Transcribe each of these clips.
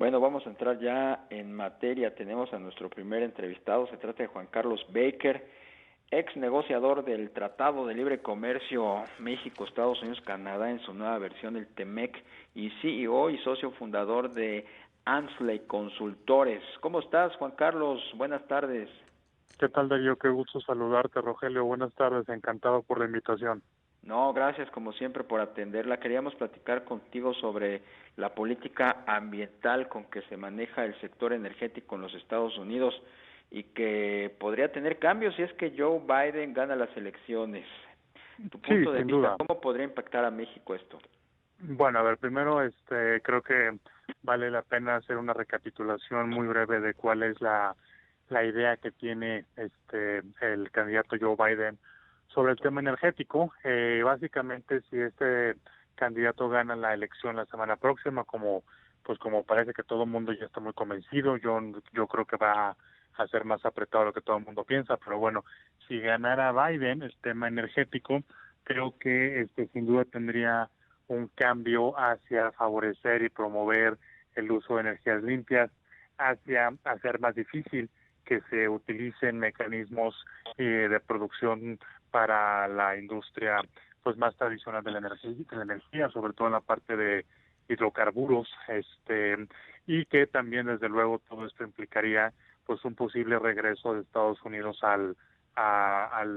Bueno, vamos a entrar ya en materia. Tenemos a nuestro primer entrevistado. Se trata de Juan Carlos Baker, ex negociador del Tratado de Libre Comercio México, Estados Unidos, Canadá en su nueva versión, el TEMEC, y CEO y socio fundador de Ansley Consultores. ¿Cómo estás, Juan Carlos? Buenas tardes. ¿Qué tal, Darío? Qué gusto saludarte, Rogelio. Buenas tardes, encantado por la invitación. No, gracias como siempre por atenderla. Queríamos platicar contigo sobre la política ambiental con que se maneja el sector energético en los Estados Unidos y que podría tener cambios si es que Joe Biden gana las elecciones. Tu Sí, punto de sin vista, duda. ¿cómo podría impactar a México esto? Bueno, a ver, primero, creo que vale la pena hacer una recapitulación muy breve de cuál es la idea que tiene el candidato Joe Biden sobre el tema energético. Básicamente, si este candidato gana la elección la semana próxima, como parece que todo el mundo ya está muy convencido, yo creo que va a ser más apretado de lo que todo el mundo piensa, pero bueno, si ganara Biden el tema energético, creo que sin duda tendría un cambio hacia favorecer y promover el uso de energías limpias, hacia hacer más difícil que se utilicen mecanismos de producción para la industria pues más tradicional de la energía, sobre todo en la parte de hidrocarburos, y que también desde luego todo esto implicaría pues un posible regreso de Estados Unidos al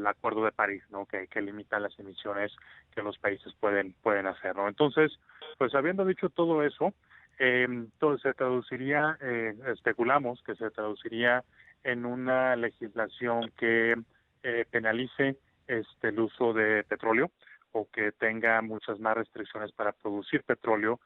Acuerdo de París, ¿no? Que limita las emisiones que los países pueden hacer, ¿no? Entonces, pues habiendo dicho todo eso, todo se traduciría, especulamos que se traduciría en una legislación que penalice el uso de petróleo o que tenga muchas más restricciones para producir petróleo.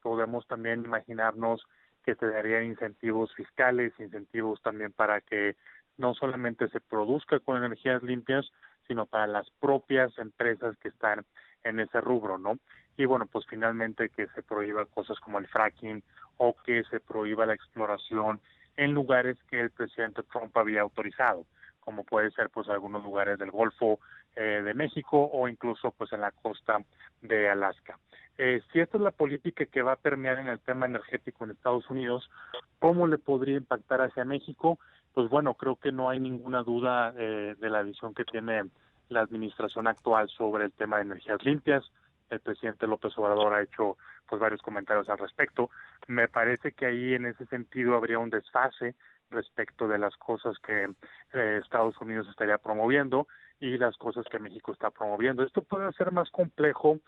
Podemos también imaginarnos que se darían incentivos fiscales, incentivos también para que no solamente se produzca con energías limpias, sino para las propias empresas que están en ese rubro, ¿no? Y bueno, pues finalmente que se prohíba cosas como el fracking o que se prohíba la exploración en lugares que el presidente Trump había autorizado, como puede ser pues algunos lugares del Golfo de México o incluso pues en la costa de Alaska. Si esta es la política que va a permear en el tema energético en Estados Unidos, ¿cómo le podría impactar hacia México? Pues bueno, creo que no hay ninguna duda de la visión que tiene la administración actual sobre el tema de energías limpias. El presidente López Obrador ha hecho pues varios comentarios al respecto. Me parece que ahí en ese sentido habría un desfase respecto de las cosas que Estados Unidos estaría promoviendo y las cosas que México está promoviendo. Esto puede ser más complejo,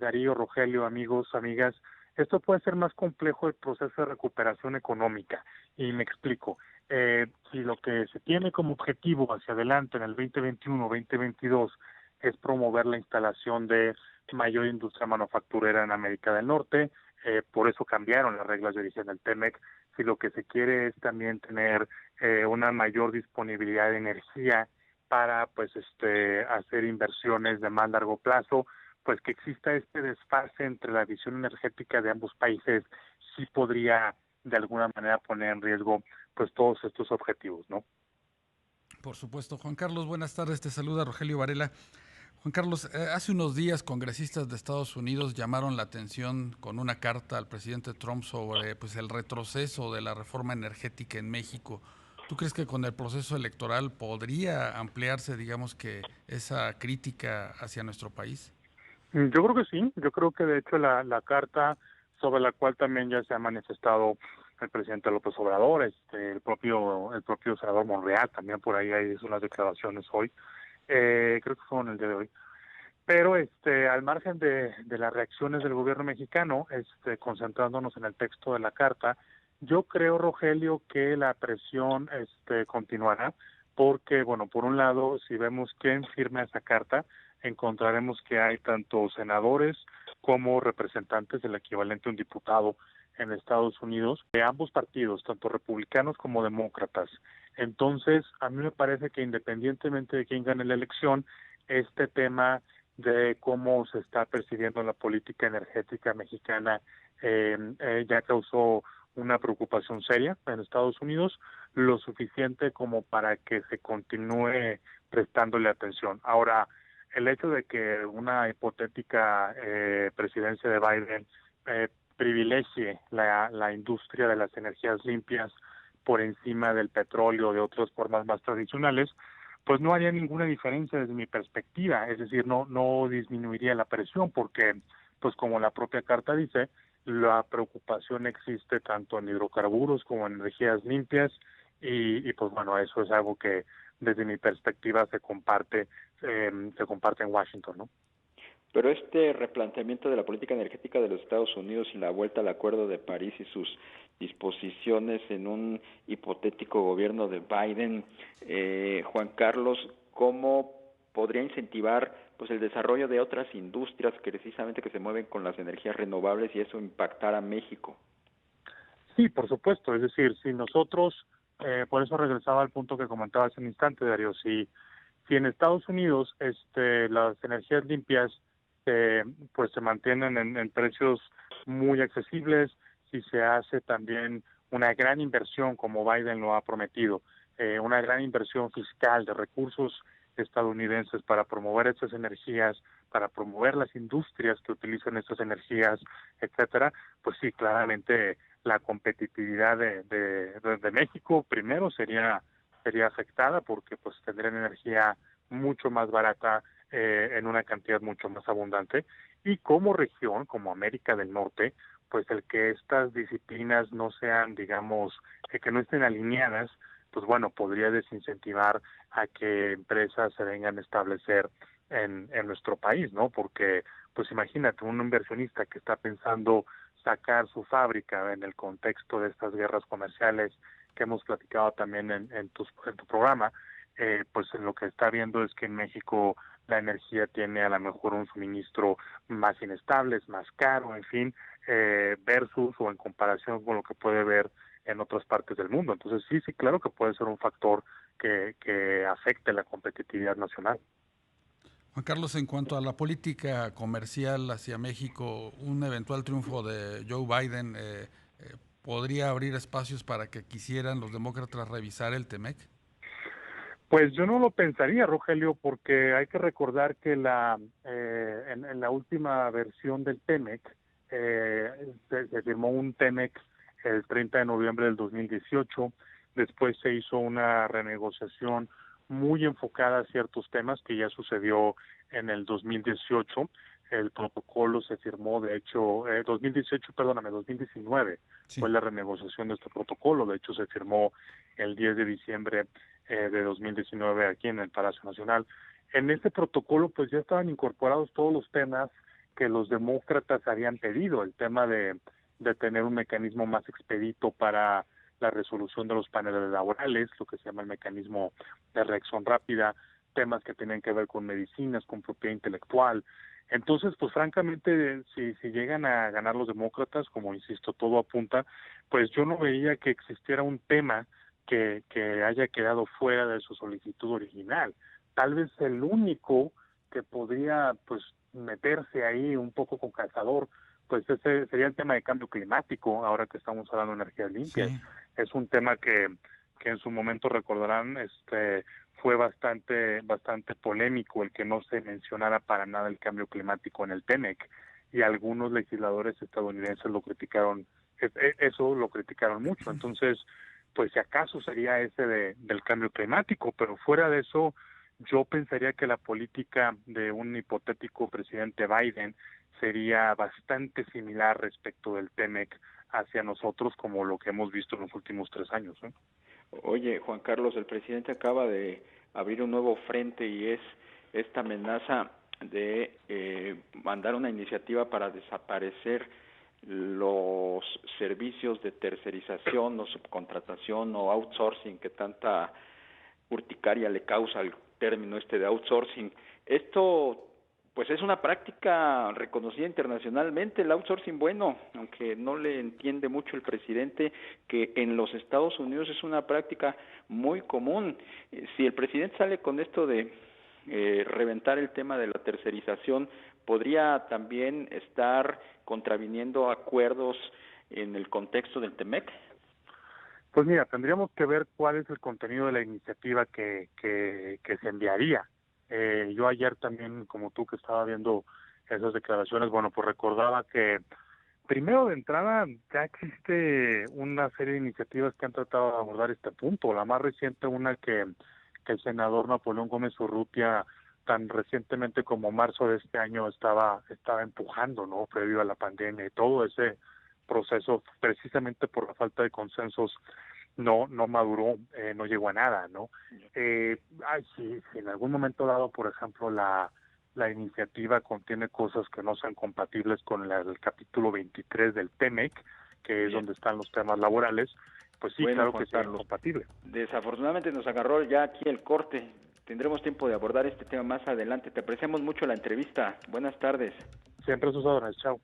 Darío, Rogelio, amigos, amigas, esto puede ser más complejo el proceso de recuperación económica. Y me explico. Si lo que se tiene como objetivo hacia adelante en el 2021-2022 es promover la instalación de mayor industria manufacturera en América del Norte, por eso cambiaron las reglas de origen del TEMEC. Si lo que se quiere es también tener una mayor disponibilidad de energía para pues hacer inversiones de más largo plazo, pues que exista este desfase entre la visión energética de ambos países sí podría de alguna manera poner en riesgo pues todos estos objetivos, ¿no? Por supuesto. Juan Carlos, buenas tardes. Te saluda Rogelio Varela. Juan Carlos, hace unos días congresistas de Estados Unidos llamaron la atención con una carta al presidente Trump sobre pues, el retroceso de la reforma energética en México. ¿Tú crees que con el proceso electoral podría ampliarse, digamos que, esa crítica hacia nuestro país? Yo creo que sí, yo creo que de hecho la carta sobre la cual también ya se ha manifestado el presidente López Obrador, el propio senador Monreal, también por ahí hay unas declaraciones hoy, creo que fueron el día de hoy. Pero al margen de las reacciones del gobierno mexicano, concentrándonos en el texto de la carta, yo creo, Rogelio, que la presión continuará, porque, bueno, por un lado, si vemos quién firma esa carta, encontraremos que hay tanto senadores como representantes del equivalente a un diputado en Estados Unidos, de ambos partidos, tanto republicanos como demócratas. Entonces, a mí me parece que independientemente de quién gane la elección, este tema de cómo se está percibiendo la política energética mexicana ya causó una preocupación seria en Estados Unidos, lo suficiente como para que se continúe prestándole atención. Ahora, el hecho de que una hipotética presidencia de Biden privilegie la industria de las energías limpias por encima del petróleo o de otras formas más tradicionales, pues no haría ninguna diferencia desde mi perspectiva, es decir, no disminuiría la presión porque, pues como la propia carta dice, la preocupación existe tanto en hidrocarburos como en energías limpias y pues bueno, eso es algo que desde mi perspectiva se comparte en Washington, ¿no? Pero este replanteamiento de la política energética de los Estados Unidos y la vuelta al Acuerdo de París y sus disposiciones en un hipotético gobierno de Biden, Juan Carlos, ¿cómo podría incentivar pues el desarrollo de otras industrias que precisamente que se mueven con las energías renovables y eso impactar a México? Sí, por supuesto, es decir, si nosotros, por eso regresaba al punto que comentaba hace un instante, Darío, si en Estados Unidos las energías limpias pues se mantienen en precios muy accesibles, si se hace también una gran inversión como Biden lo ha prometido, una gran inversión fiscal de recursos estadounidenses para promover estas energías, para promover las industrias que utilizan estas energías, etcétera, pues sí, claramente la competitividad de México primero sería afectada porque pues tendrían energía mucho más barata en una cantidad mucho más abundante y como región, como América del Norte, pues el que estas disciplinas no sean, digamos, que no estén alineadas, pues bueno, podría desincentivar a que empresas se vengan a establecer en nuestro país, ¿no? Porque, pues imagínate, un inversionista que está pensando sacar su fábrica en el contexto de estas guerras comerciales que hemos platicado también en tu programa, pues lo que está viendo es que en México la energía tiene a lo mejor un suministro más inestable, es más caro, en fin, versus o en comparación con lo que puede ver en otras partes del mundo. Entonces sí, claro que puede ser un factor que afecte la competitividad nacional. Juan Carlos, en cuanto a la política comercial hacia México, un eventual triunfo de Joe Biden podría abrir espacios para que quisieran los demócratas revisar el TEMEC. Pues yo no lo pensaría, Rogelio, porque hay que recordar que en la última versión del TEMEC se firmó un TEMEC el 30 de noviembre del 2018. Después se hizo una renegociación muy enfocada a ciertos temas que ya sucedió en el 2018. El protocolo se firmó, de hecho, 2019 sí. Fue la renegociación de este protocolo. De hecho, se firmó el 10 de diciembre de 2019 aquí en el Palacio Nacional. En este protocolo pues ya estaban incorporados todos los temas que los demócratas habían pedido, el tema de tener un mecanismo más expedito para la resolución de los paneles laborales, lo que se llama el mecanismo de reacción rápida, temas que tienen que ver con medicinas, con propiedad intelectual. Entonces, pues francamente, si llegan a ganar los demócratas, como insisto, todo apunta, pues yo no veía que existiera un tema que haya quedado fuera de su solicitud original. Tal vez el único que podría pues meterse ahí un poco con calzador, pues ese sería el tema de cambio climático, ahora que estamos hablando de energías limpias. Sí. Es un tema que en su momento recordarán, fue bastante polémico el que no se mencionara para nada el cambio climático en el TEMEC, y algunos legisladores estadounidenses lo criticaron, eso lo criticaron mucho. Entonces, pues si acaso sería ese del cambio climático, pero fuera de eso, yo pensaría que la política de un hipotético presidente Biden sería bastante similar respecto del TEMEC hacia nosotros, como lo que hemos visto en los últimos 3 años, ¿eh? Oye, Juan Carlos, el presidente acaba de abrir un nuevo frente y es esta amenaza de mandar una iniciativa para desaparecer los servicios de tercerización o subcontratación o outsourcing que tanta urticaria le causa el término de outsourcing. Esto pues es una práctica reconocida internacionalmente, el outsourcing bueno, aunque no le entiende mucho el presidente, que en los Estados Unidos es una práctica muy común. Si el presidente sale con esto de reventar el tema de la tercerización, podría también estar contraviniendo acuerdos en el contexto del TEMEC. Pues mira, tendríamos que ver cuál es el contenido de la iniciativa que se enviaría. Yo ayer también, como tú que estaba viendo esas declaraciones, bueno, pues recordaba que Primero, de entrada, ya existe una serie de iniciativas que han tratado de abordar este punto. La más reciente, una que el senador Napoleón Gómez Urrutia, tan recientemente como marzo de este año, estaba empujando, ¿no? Previo a la pandemia, y todo ese proceso, precisamente por la falta de consensos, no maduró, no llegó a nada, ¿no? Si en algún momento dado, por ejemplo, la iniciativa contiene cosas que no sean compatibles con el capítulo 23 del TEMEC, que es donde están los temas laborales, pues sí, bueno, claro que sí es compatible. Desafortunadamente nos agarró ya aquí el corte. Tendremos tiempo de abordar este tema más adelante. Te apreciamos mucho la entrevista. Buenas tardes. Siempre a sus órdenes. Chao.